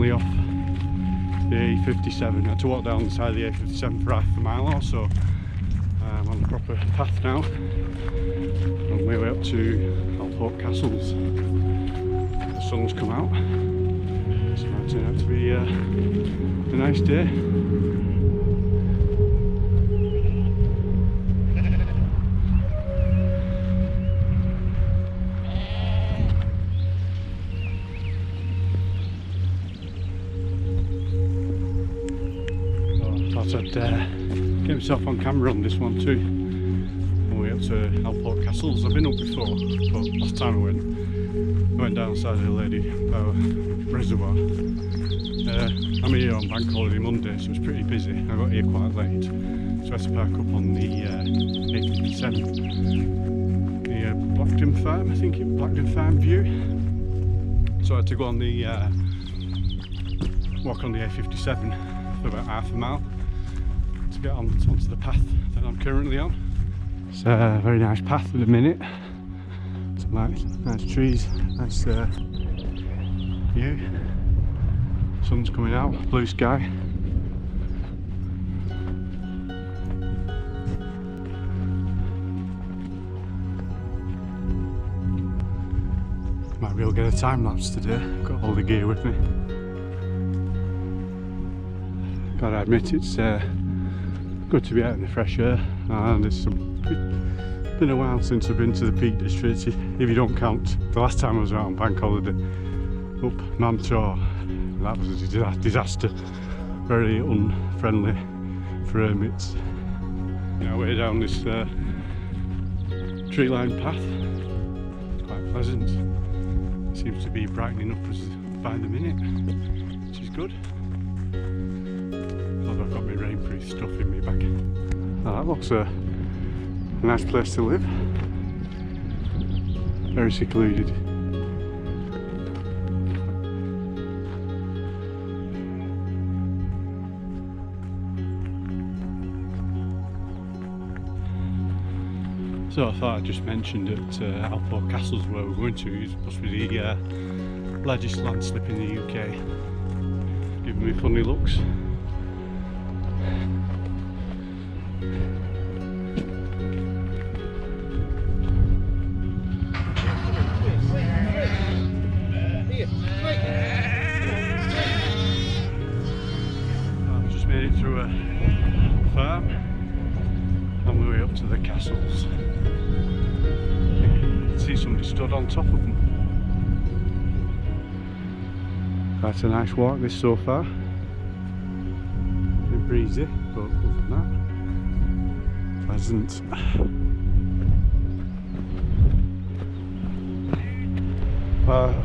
finally off the A57. I had to walk down the side of the A57 for half a mile or so. I'm on the proper path now, on my way up to Alport Castles. The sun's come out, so it might turn out to be a nice day. I'd get myself on camera on this one too. On the way up to Alport Castles. I've been up before, but last time I went down side of the Ladybower Reservoir. I'm here on bank holiday Monday, so it's pretty busy. I got here quite late, so I had to park up on the A57. The Blackden Farm, I think it's Blackden Farm view. So I had to go on the walk on the A57 for about half a mile to get onto the path that I'm currently on. It's a very nice path at the minute. Some nice trees, nice view. Sun's coming out, blue sky. Might be able to get a time lapse today. Got all the gear with me. Gotta admit, it's good to be out in the fresh air, and it's been a while since I've been to the Peak District, if you don't count the last time I was out on bank holiday up Mamtor. That was a disaster, very unfriendly for hermits. Now we're down this tree-lined path. It's quite pleasant. It seems to be brightening up by the minute, which is good. I've got my rainproof stuff in my bag. Oh, that looks a nice place to live. Very secluded. So I thought I'd just mention that Alport Castles, where we're going to, is supposed to be the largest landslip in the UK. Giving me funny looks. I've just made it through a farm on my way up to the castles. You can see somebody stood on top of them. Quite a nice walk this so far. Bit breezy, but other than that, pleasant.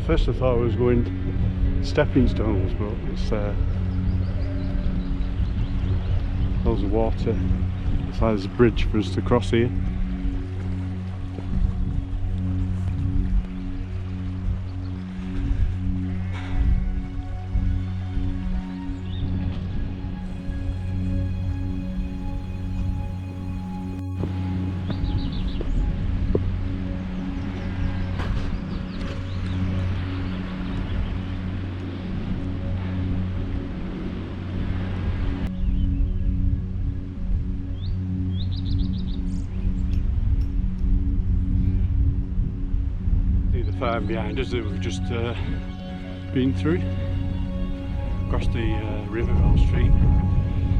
First I thought I was going stepping stones, but it's loads of water. It's like there's a bridge for us to cross here. Farm behind us that we've just been through, across the River Stream.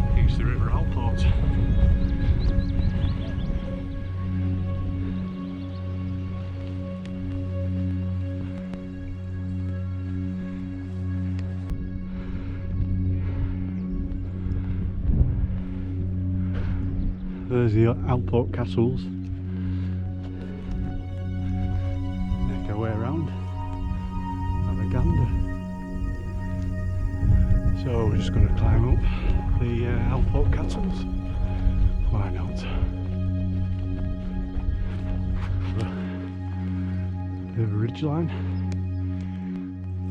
I think it's the River Alport. There's the Alport Castles. Way around, have a gander. So we're just going to climb up the Alport Castles. Why not? The ridge line.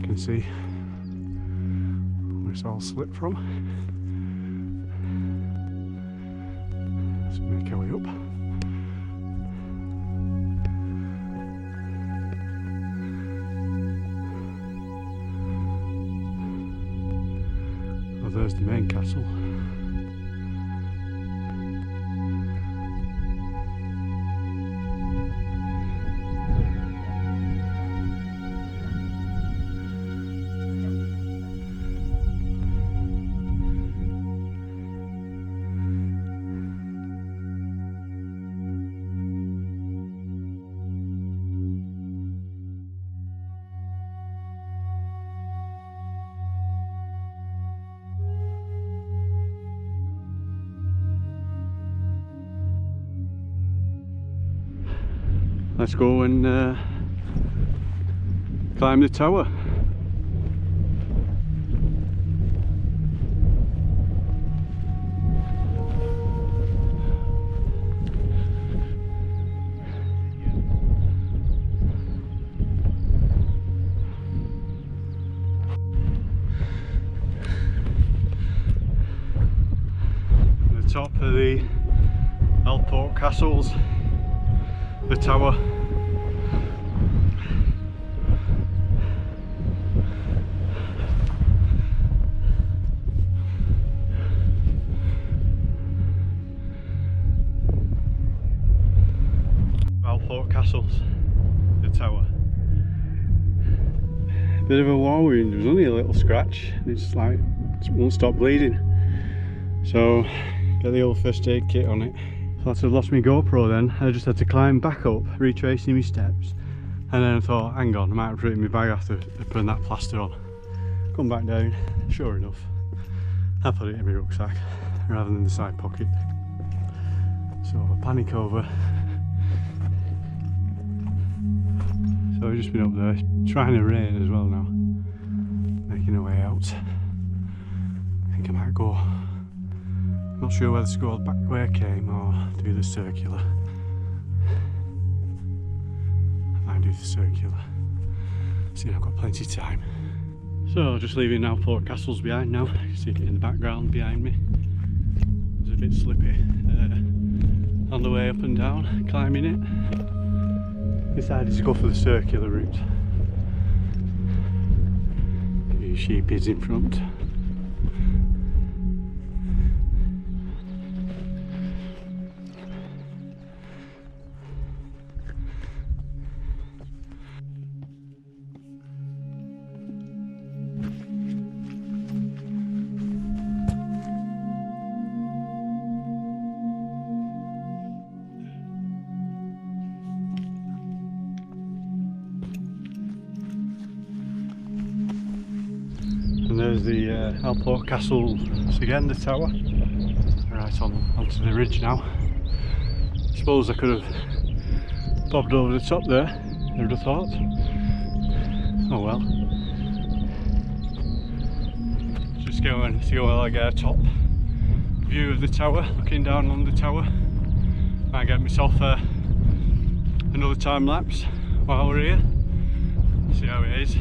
You can see where it's all slipped from. Let's make our way up. there's the main castle. Let's go and climb the tower. The top of the Alport Castles, the tower. Alport Castles, the tower. Bit of a war wound, there was only a little scratch, and it's like, it won't stop bleeding. So, get the old first aid kit on it. So I've lost my GoPro then. I just had to climb back up, retracing my steps, and then I thought, hang on, I might have written my bag after putting that plaster on. Come back down, sure enough, I put it in my rucksack rather than the side pocket. So I panic over. So I've just been up there, trying to rain as well now, making a way out. I think I might go, I'm not sure whether to go back where I came or do the circular. I might do the circular, see I've got plenty of time. So just leaving Alport Castles behind now, you can see it in the background behind me. It's a bit slippy on the way up and down, climbing it. Decided to go for the circular route. A few sheepies in front. And there's the Alport Castles again, the tower. Right onto the ridge now. I suppose I could have bobbed over the top there, I would have thought. Oh well. Just going to see while I get a top view of the tower, looking down on the tower. Might get myself another time lapse while we're here. See how it is.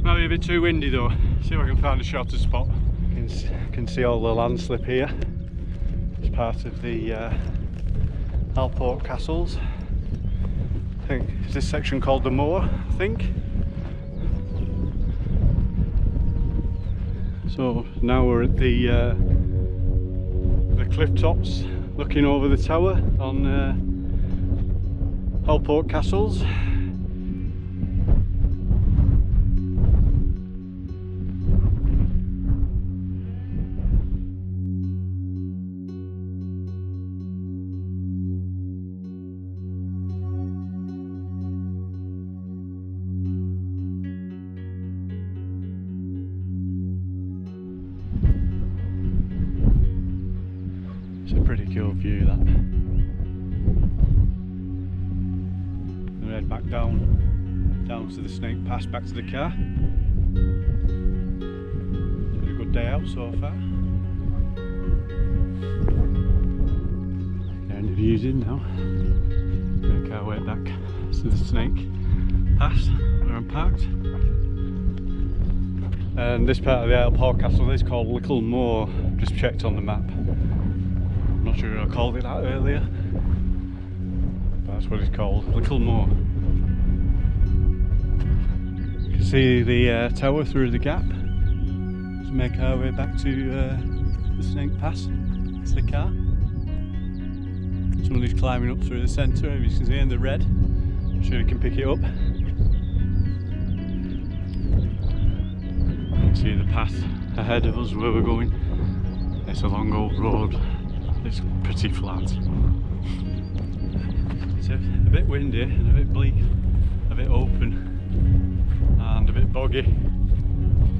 Might be a bit too windy though. See if I can find a shorter spot. You can see all the landslip here. It's part of the Alport Castles. I think is this section called the Moor, I think. So now we're at the cliff tops, looking over the tower on Alport Castles. Pretty cool view that. We'll head back down to the Snake Pass, back to the car. It's been a good day out so far. Getting the views in now. Make our way back to the Snake Pass where I'm parked. And this part of the Alport Castle is called Little Moor. Just checked on the map. Not sure I called it that earlier, but that's what it's called, Little Moor. You can see the tower through the gap. There's make our way back to the Snake Pass. It's the car. Somebody's climbing up through the centre, as you can see in the red. I'm sure you can pick it up. You can see the path ahead of us where we're going. It's a long old road. It's pretty flat. It's a bit windy and a bit bleak, a bit open and a bit boggy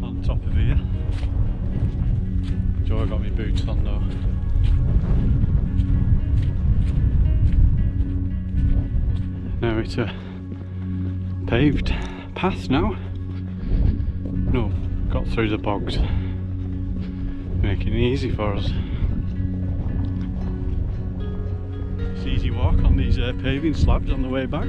on top of here. Joe got my boots on though. Now it's a paved path now. No, got through the bogs, making it easy for us. It's easy walk on these paving slabs on the way back.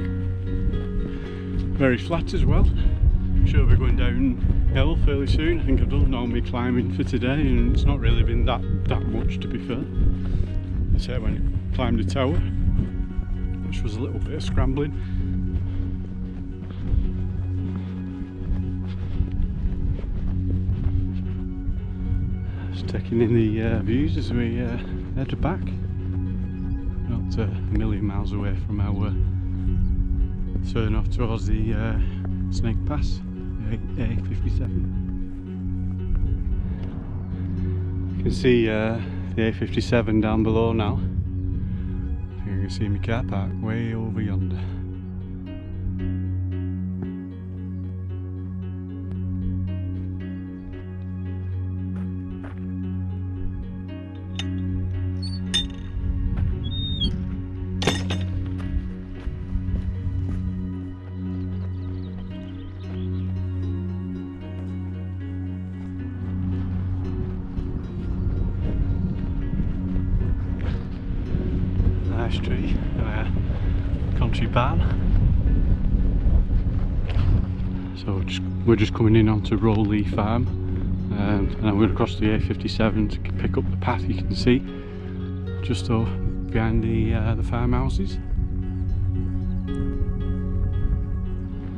Very flat as well. I'm sure we're going downhill fairly soon. I think I've done all my climbing for today and it's not really been that much, to be fair. I said when I climbed the tower, which was a little bit of scrambling. Just taking in the views as we head back. Not a million miles away from our turn off towards the Snake Pass, the A57. You can see the A57 down below now. You can see my car park way over yonder. Nice tree, country barn. So we're just coming in onto Rowlee Farm, and I'm going to cross the A57 to pick up the path you can see just over behind the farmhouses.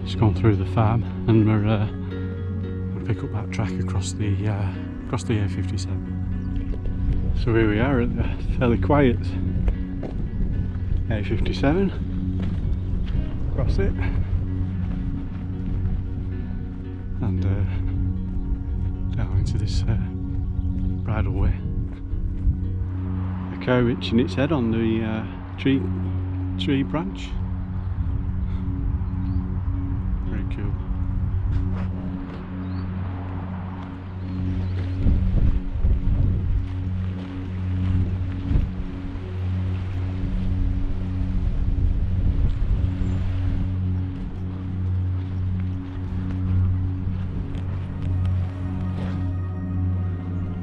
Just gone through the farm, and we're going to pick up that track across the A57. So here we are at the fairly quiet A57, across it, and down into this bridleway. A cow itching its head on the tree branch. Very cool.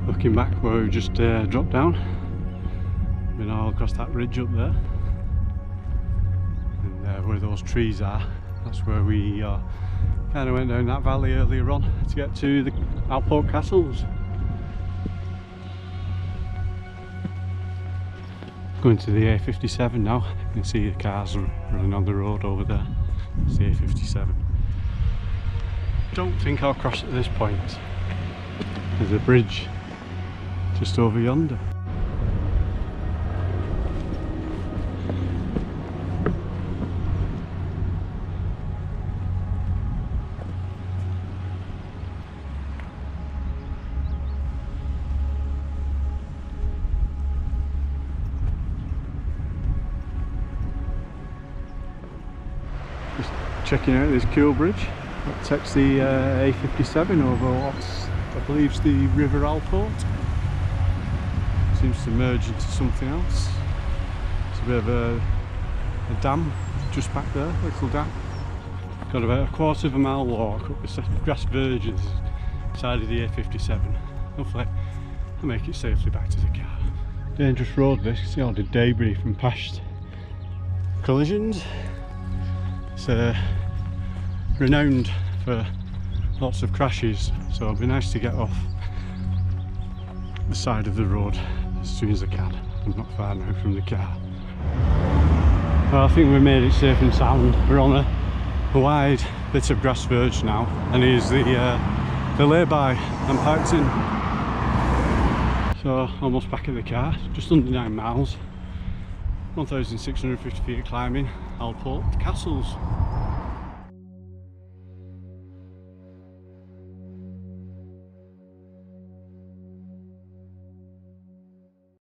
Looking back where we just dropped down, been all across that ridge up there, and where those trees are, that's where we kind of went down that valley earlier on to get to the Alport Castles. Going to the A57 now. You can see the cars running on the road over there. It's the A57. Don't think I'll cross at this point. There's a bridge just over yonder. Just checking out this cool bridge that takes the A57 over what I believe is the River Alport. Seems to merge into something else. It's a bit of a dam just back there, a little dam. Got about a quarter of a mile walk up the grass verges side of the A57. Hopefully I'll make it safely back to the car. Dangerous road this, you see all the debris from past collisions. It's renowned for lots of crashes, so it'll be nice to get off the side of the road as soon as I can. I'm not far now from the car. Well, I think we made it safe and sound. We're on a wide bit of grass verge now, and here's the lay-by I'm parked in. So almost back at the car, just under 9 miles, 1,650 feet of climbing, Alport Castles.